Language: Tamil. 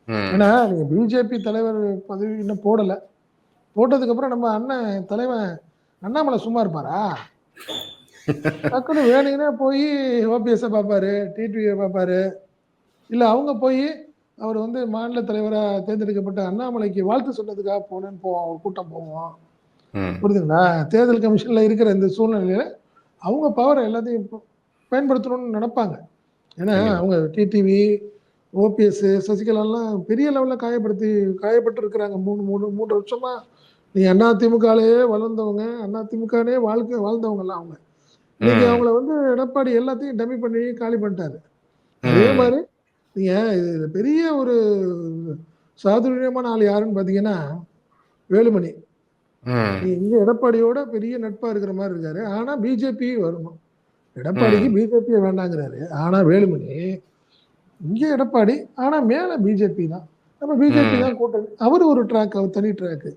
ம். ஏன்னா நீங்க பிஜேபி தலைவர் பதவி இன்னும் போடல. போட்டதுக்கு அப்புறம் நம்ம அண்ணன் தலைவன் அண்ணாமலை சும்மா இருப்பாரா? டக்குன்னு வேணுங்கன்னே போய் ஓபிஎஸ் பார்ப்பாரு, டிடிவியை பார்ப்பாரு. இல்ல அவங்க போய் அவர் வந்து மாநில தலைவரா தேர்ந்தெடுக்கப்பட்ட அண்ணாமலைக்கு வாழ்த்து சொன்னதுக்காக போனேன்னு போவோம், ஒரு கூட்டம் போவோம். ம். புரியுதுங்களா? தேர்தல் கமிஷன்ல இருக்கிற இந்த சூழ்நிலையில அவங்க பவரை எல்லாத்தையும் பயன்படுத்தணும்னு நினைப்பாங்க. ஏன்னா கண்டிப்பா. அவங்க டிடிவி, ஓபிஎஸ், சசிகலாலாம் பெரிய லெவல்ல காயப்பட்டு இருக்கிறாங்க. 3 வருஷமா நீ அதிமுகலயே வளர்ந்தவங்க, அதிமுகலே வாழ்ந்தவங்கலாம் அவங்க. இன்னைக்கு ம். அவங்கள வந்து எடப்பாடி எல்லாத்தையும் டம்மி பண்ணி காலி பண்ணிட்டாரு. அதே ம். மாதிரி நீங்க இதுல பெரிய ஒரு சாதுரியமான ஆள் யாருன்னு பாத்தீங்கன்னா வேலுமணி. ம். இங்க எடப்பாடியோட பெரிய நட்பா இருக்கிற மாதிரி இருக்காரு. ஆனா பிஜேபி வரணும். எடப்பாடிக்கு ம். பிஜேபியே வேண்டாங்கிறாரு. ஆனா வேலுமணி இங்க எடப்பாடி, ஆனா மேல பிஜேபி தான். நம்ம பிஜேபி ம். தான் கூட்டணி. அவரு ஒரு ட்ராக், அவர் தனி ட்ராக்.